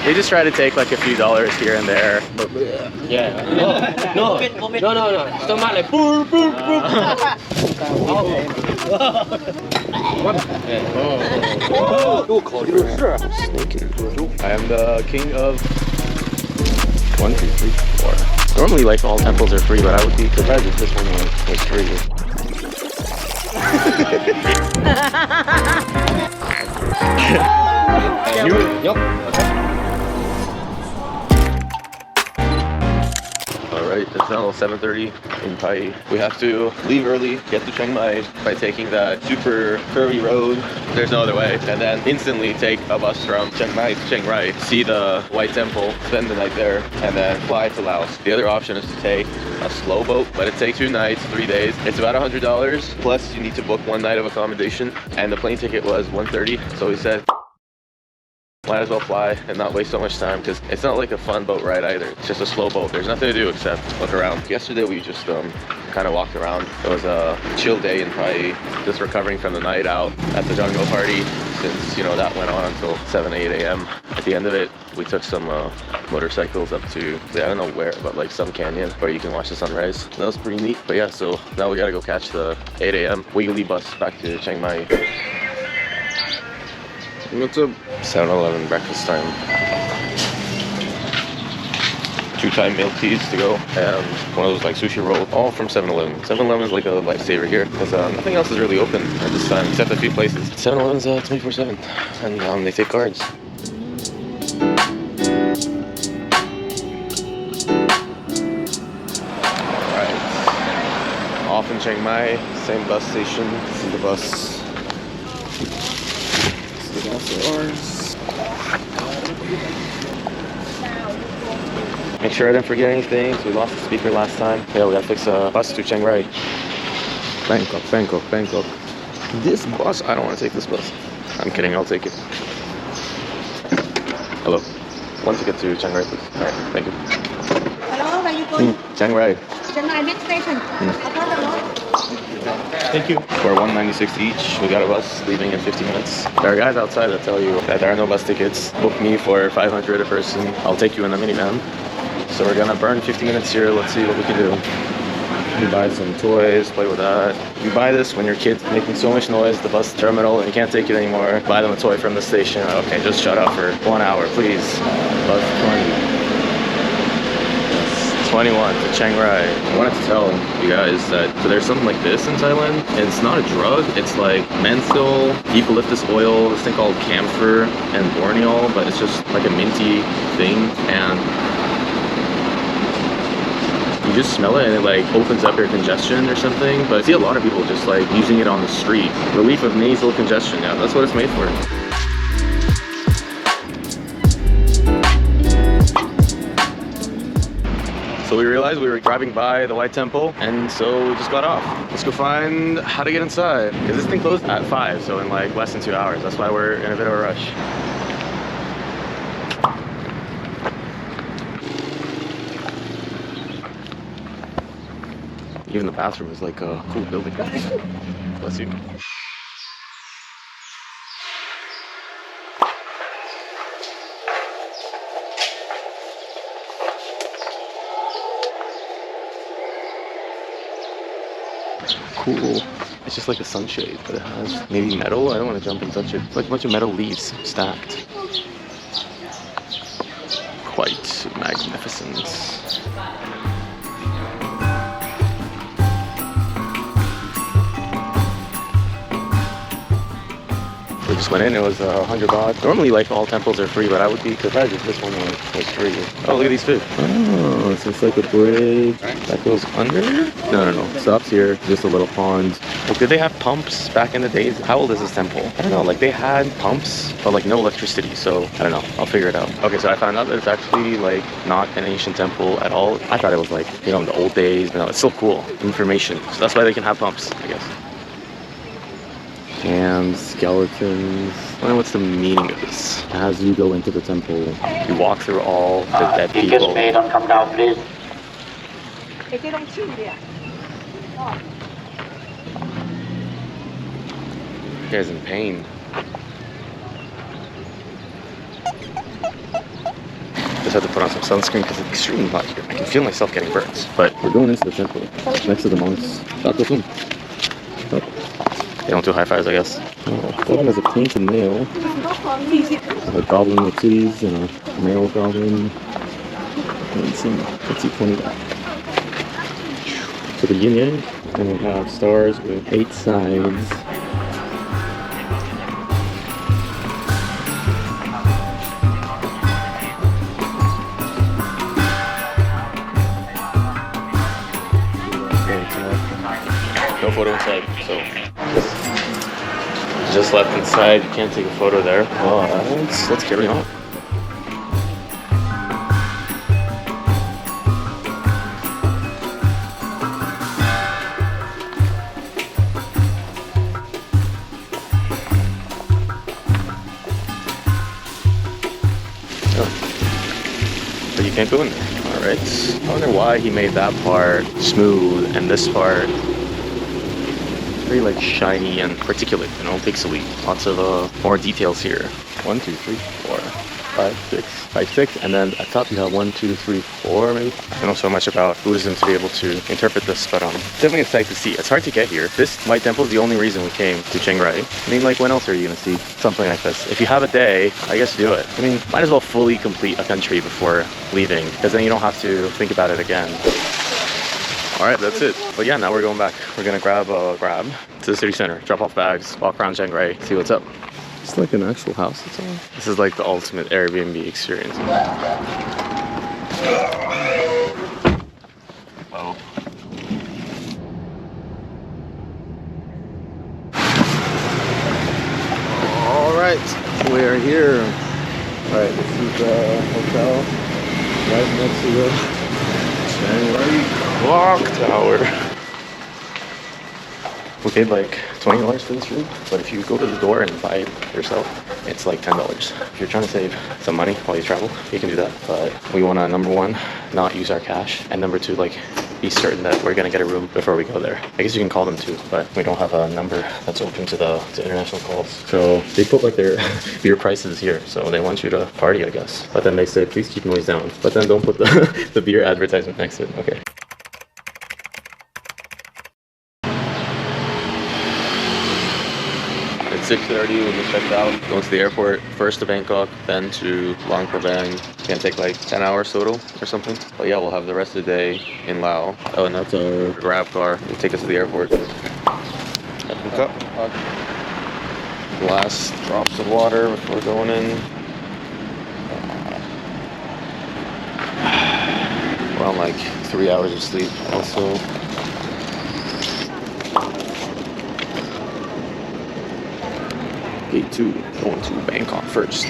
They just try to take like a few dollars here and there. But Yeah. No. Stomach like boom, boom, boom. I am the king of 1, 2, 3, 4. Normally, like all temples are free, but I would be surprised if this one was free. Alright, it's now 7:30 in Pai. We have to leave early, get to Chiang Mai by taking that super curvy road. There's no other way. And then instantly take a bus from Chiang Mai to Chiang Rai, see the White Temple, spend the night there, and then fly to Laos. The other option is to take a slow boat, but it takes 2 nights, 3 days. It's about $100, plus you need to book 1 night of accommodation, and the plane ticket was $130. So we said, might as well fly and not waste so much time, because it's not like a fun boat ride either. It's just a slow boat. There's nothing to do except look around. Yesterday we just kind of walked around. It was a chill day in Pai, just recovering from the night out at the jungle party, since you know that went on until 7, 8 a.m. At the end of it, we took some motorcycles up to, I don't know where, but like some canyon where you can watch the sunrise. That was pretty neat. But yeah, so now we gotta go catch the 8 a.m. wiggly bus back to Chiang Mai. What's up? 7-Eleven breakfast time. 2 Thai milk teas to go, and one of those like sushi rolls, all from 7-Eleven. 7-Eleven is like a lifesaver here, because nothing else is really open at this time, except a few places. 7-Eleven's 24/7, and they take cards. Alright, off in Chiang Mai, same bus station. This is the bus. Make sure I didn't forget anything, so we lost the speaker last time. Yeah, we gotta fix a bus to Chiang Rai. Bangkok, Bangkok, Bangkok. This bus? I don't want to take this bus. I'm kidding, I'll take it. Hello. 1 ticket to Chiang Rai, please. Alright, thank you. Hello, where are you going? Chiang Rai. Chiang Rai next station. Across the road. Thank you. For $196 each, we got a bus leaving in 50 minutes. There are guys outside that tell you that there are no bus tickets. Book me for $500 a person. I'll take you in the minivan. So we're gonna burn 50 minutes here. Let's see what we can do. You buy some toys, play with that. You buy this when your kid's making so much noise at the bus terminal and you can't take it anymore. Buy them a toy from the station. Okay, just shut up for 1 hour, please. Bus 20. 21 to Chiang Rai. I wanted to tell you guys that there's something like this in Thailand, and it's not a drug, it's like menthol, eucalyptus oil, this thing called camphor and borneol, but it's just like a minty thing, and you just smell it and it like opens up your congestion or something. But I see a lot of people just like using it on the street. Relief of nasal congestion, yeah, that's what it's made for. So we realized we were driving by the White Temple, and so we just got off. Let's go find how to get inside, because this thing closed at 5, so in like less than 2 hours. That's why we're in a bit of a rush. Even the bathroom is like a cool building. Bless you. Cool. It's just like a sunshade, but it has maybe metal. I don't want to jump and touch it. It's like a bunch of metal leaves stacked. Quite magnificent. We just went in, it was 100 baht. Normally like all temples are free, but I would be surprised if this one was free. Oh, look at these fish. Oh, so it's like a bridge that goes under? No. Stops here, just a little pond. Like, did they have pumps back in the days? How old is this temple? I don't know, like they had pumps, but like no electricity, so I don't know, I'll figure it out. Okay, so I found out that it's actually like not an ancient temple at all. I thought it was like, you know, in the old days. No, it's still cool information. So that's why they can have pumps, I guess. Hands, skeletons. I don't know what's the meaning of this. As you go into the temple, you walk through all the dead people. Don't come down, please. You guys in pain. Just have to put on some sunscreen because it's extremely hot here. I can feel myself getting burns. But we're going into the temple next to the monks. Oh. They don't do high fives, I guess. Oh, that one has a painted nail. A goblin with titties and a male goblin. Let's see 20. So the yin yang, and we have stars with 8 sides. No photo inside, so just left inside. You can't take a photo there. Oh, let's carry on. But you can't go in there. Alright. I wonder why he made that part smooth and this part very like shiny and particulate, you know, pixely. Lots of more details here. 1, 2, 3, 4, 5, 6, 5, 6, and then at top you have 1, 2, 3, 4 maybe. I don't know so much about Buddhism to be able to interpret this, but definitely a sight to see. It's hard to get here. This White Temple is the only reason we came to Chiang Rai. I mean, like, when else are you gonna see something like this? If you have a day, I guess do it. I mean, might as well fully complete a country before leaving, because then you don't have to think about it again. Alright, that's it. But yeah, now we're going back. We're gonna grab a grab to the city center, drop off bags, walk around Chiang Rai, see what's up. It's like an actual house, it's all. This is like the ultimate Airbnb experience. Wow. Alright, we are here. Alright, this is the hotel right next to the Chiang Rai clock tower. We paid like $20 for this room, but if you go to the door and buy it yourself, it's like $10. If you're trying to save some money while you travel, you can do that. But we want to, number one, not use our cash, and number two, like, be certain that we're gonna get a room before we go there. I guess you can call them too, but we don't have a number that's open to international calls. So they put like their beer prices here, so they want you to party, I guess. But then they say, please keep noise down. But then don't put the beer advertisement next to it. Okay. It's 6:30, we just checked out. Going to the airport, first to Bangkok, then to Luang Prabang. It's gonna take like 10 hours total or something. But yeah, we'll have the rest of the day in Laos. Oh, and that's our grab car. It'll take us to the airport. Last drops of water before going in. We're on like 3 hours of sleep also. Gate 2, going to Bangkok first.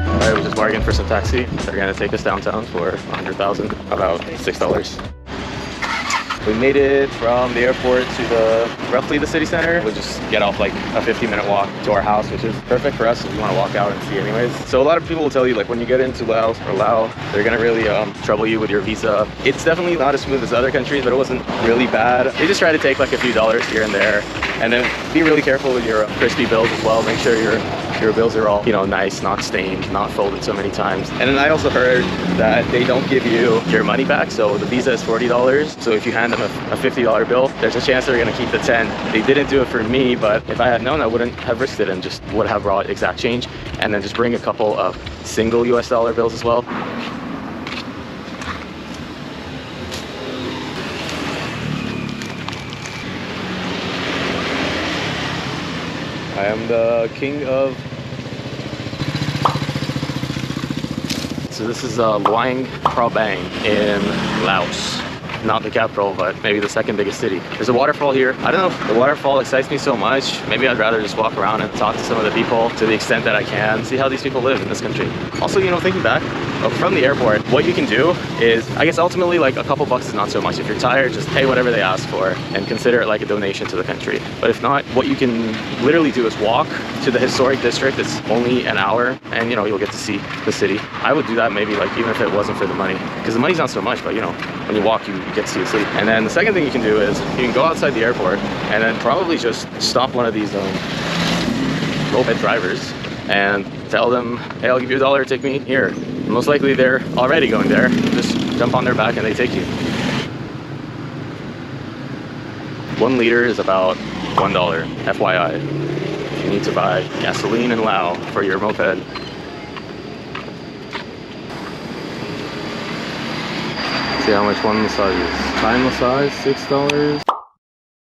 Alright, we just bargained for some taxi. They're gonna take us downtown for 100,000, about $6. We made it from the airport to roughly the city center. We'll just get off like a 15-minute walk to our house, which is perfect for us if we want to walk out and see anyways. So a lot of people will tell you, like, when you get into Laos or Lao, they're gonna really trouble you with your visa. It's definitely not as smooth as other countries, but it wasn't really bad. They just try to take like a few dollars here and there, and then be really careful with your crispy bills as well. Make sure your bills are all, you know, nice, not stained, not folded so many times. And then I also heard that they don't give you your money back. So the visa is $40. So if you hand them a $50 bill, there's a chance they're gonna keep the 10. They didn't do it for me, but if I had known, I wouldn't have risked it and just would have brought exact change, and then just bring a couple of single US dollar bills as well. I am the king of... So this is Luang Prabang in Laos. Not the capital, but maybe the second biggest city. There's a waterfall here. I don't know if the waterfall excites me so much. Maybe I'd rather just walk around and talk to some of the people to the extent that I can, see how these people live in this country. Also, you know, thinking back from the airport, what you can do is, I guess ultimately like a couple bucks is not so much. If you're tired, just pay whatever they ask for and consider it like a donation to the country. But if not, what you can literally do is walk to the historic district. It's only an hour, and you know, you'll get to see the city. I would do that maybe, like, even if it wasn't for the money, because the money's not so much, but you know, when you walk, you get to see the city. And then the second thing you can do is you can go outside the airport and then probably just stop one of these moped drivers and tell them, hey, I'll give you $1, take me here. Most likely they're already going there. Just jump on their back and they take you. 1 liter is about $1, FYI. You need to buy gasoline in Laos for your moped. See how much one massage is. Thai massage, $6.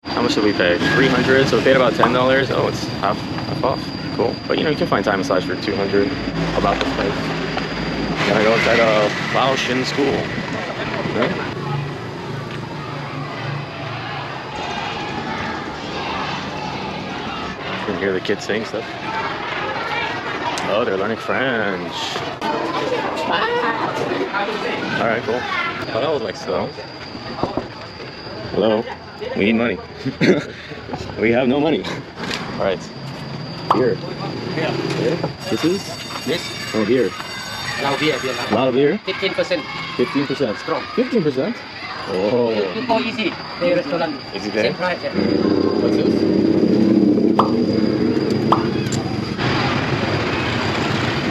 How much did we pay? $300, so we paid about $10. Oh, it's half off. Cool. But you know, you can find Thai massage for $200 about this place. Gonna go inside a Laotian school. Right? You can hear the kids saying stuff. Oh, they're learning French. Alright, cool. Oh, that was like slow. Hello? We need money. We have no money. Alright. Here. Here? This is? This. Oh, here. Lao beer. Lao beer? 15%. 15%. Strong. 15%? Oh. It's more easy. The restaurant. Is it there? Same price. Yeah. What's this?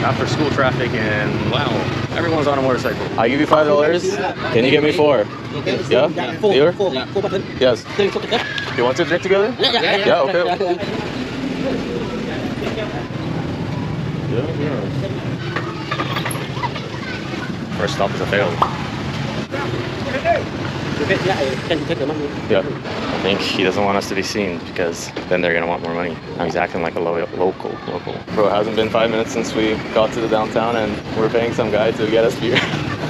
After school traffic in Laos, everyone's on a motorcycle. I give you $5. Can you get me 4? Yeah? Dealer? Yes. You want to drink together? Yeah, okay. Yeah. First stop is a fail. Yeah. I think he doesn't want us to be seen because then they're gonna want more money. Now he's acting like a local. Bro, it hasn't been 5 minutes since we got to the downtown and we're paying some guy to get us beer.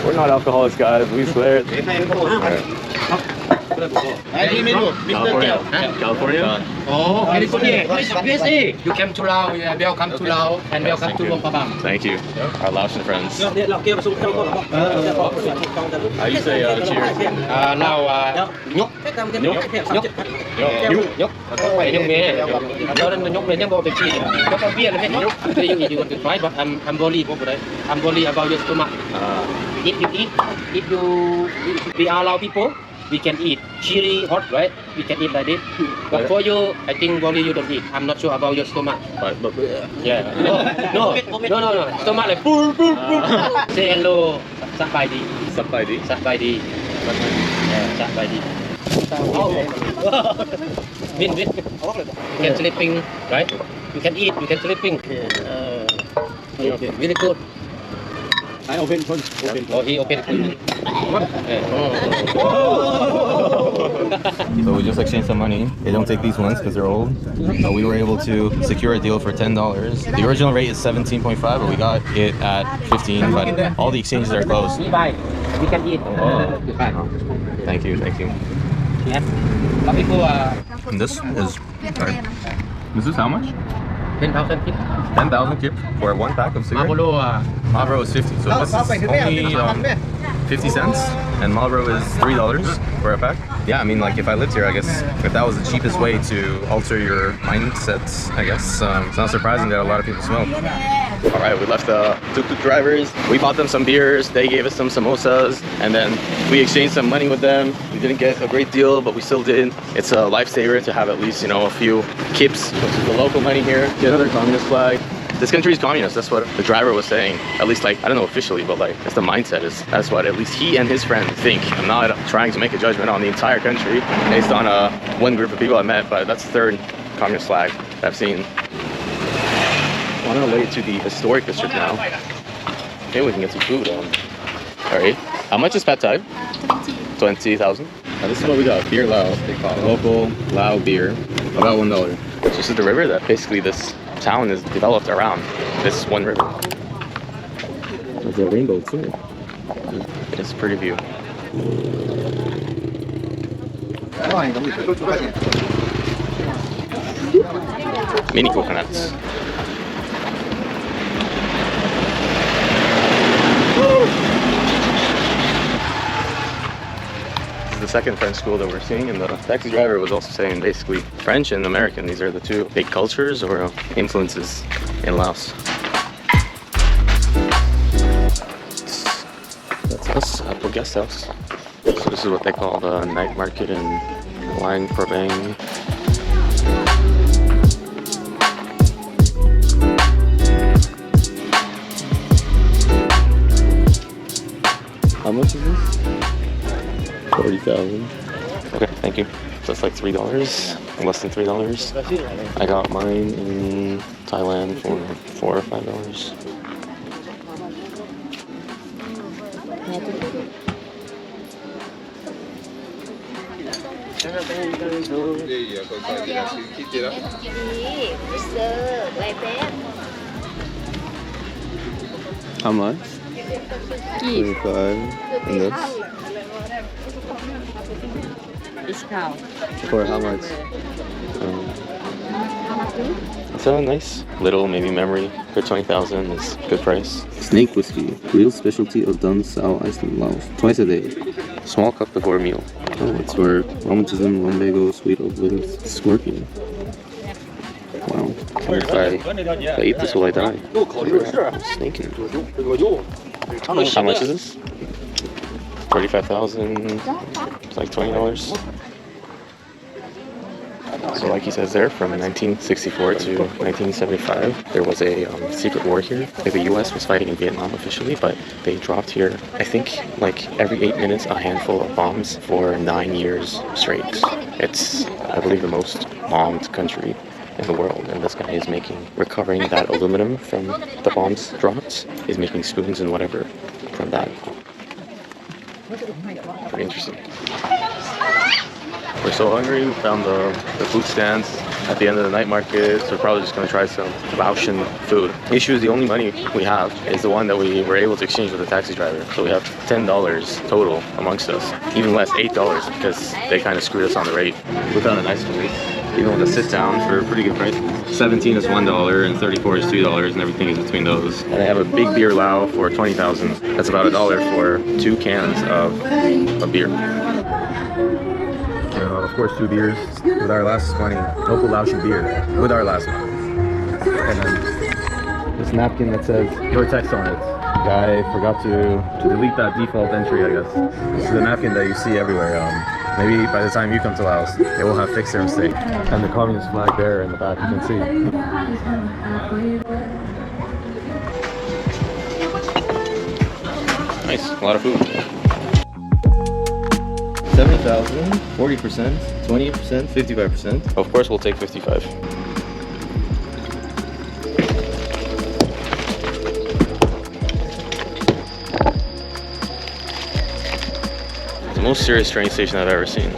We're not alcoholics, guys, we swear. California? Oh, California. USA. You came to Laos. Yeah, welcome to Laos and welcome to Luang Prabang. Thank you, our Laotian friends. How you say cheers? Now, nhúc. Phải nhúc mẹ. Đó là nhúc mẹ nhúc bộ phải chi. Có bao bia là hết nhúc. They you eat you want to try, but I'm worried I'm worried about your stomach. If you we are Lao people. We can eat chili hot, right? We can eat like this. But for you, I think only you don't eat. I'm not sure about your stomach. But Yeah. No. Stomach like boom. Say hello. Sabbaidi. Yeah, sabbaidi. Win. You can sleeping, right? You can eat. You can sleeping. Really good. I open. Oh, he opened. So we just exchanged some money. They don't take these ones because they're old. We were able to secure a deal for $10. The original rate is 17.5, but we got it at 15. But all the exchanges are closed. We buy. We can eat. Thank you. Yes. Some people And this is how much? 10,000 kip. 10,000 kip for 1 pack of cigarettes? Marlboro is 50, so this is only 50 cents, and Marlboro is $3 for a pack. Yeah, I mean, like, if I lived here, I guess, if that was the cheapest way to alter your mindsets, I guess, it's not surprising that a lot of people smoke. All right, we left the tuk-tuk drivers. We bought them some beers, they gave us some samosas, and then we exchanged some money with them. We didn't get a great deal, but we still did. It's a lifesaver to have at least, you know, a few kips, which is the local money here. Get another communist flag. This country is communist, that's what the driver was saying. At least, like, I don't know officially, but like, that's the mindset that's what at least he and his friends think. I'm not trying to make a judgment on the entire country based on one group of people I met, but that's the 3rd communist flag I've seen. On our way to the historic district now. Maybe we can get some food on. Alright, how much is pad thai? 20,000. Now this is what we got, beer Lao, they call it. Local Lao beer, about $1. This is the river that basically this town is developed around this one river. There's a rainbow too. It's a pretty view. Mini coconuts. This is the second French school that we're seeing, and the taxi driver was also saying basically French and American. These are the two big cultures or influences in Laos. That's us at the guest house. So this is what they call the night market in Luang Prabang. 3,000. Okay, thank you. So that's like $3, less than $3. I got mine in Thailand for $4 or $5. How much? 25. And this? Discount. For how much? It's a nice little maybe memory for 20,000. It's a good price. Snake whiskey, real specialty of Dun Sao Iceland, Laos. Twice a day. Small cup before a meal. Oh, it's for rheumatism, lumbago, sweet oak liver, scorpion. Wow. If I eat this, will I die? Snake in it. How much is this? 35,000. It's like $20. So like he says there, from 1964 to 1975, there was a secret war here. Like the US was fighting in Vietnam officially, but they dropped here, I think, like every 8 minutes, a handful of bombs for 9 years straight. It's, I believe, the most bombed country in the world, and this guy is recovering that aluminum from the bombs dropped, is making spoons and whatever from that. Pretty interesting. We're so hungry, we found the food stands at the end of the night market, so we're probably just going to try some Laotian food. The issue is the only money we have is the one that we were able to exchange with the taxi driver. So we have $10 total amongst us, even less, $8 because they kind of screwed us on the rate. We found a nice place, even with a sit down for a pretty good price. 17 is $1 and 34 is $2 and everything is between those. And they have a big beer Lao for 20,000. That's about $1 for 2 cans of beer. Of course, 2 beers with our last money. Local Laotian beer with our last money. And then this napkin that says your text on it. Guy forgot to delete that default entry, I guess. This is the napkin that you see everywhere. Maybe by the time you come to Laos, they will have fixed their mistake. And the communist flag there in the back, you can see. Nice, a lot of food. 70,000, 40%, 20%, 55%. Of course, we'll take 55. The most serious train station I've ever seen.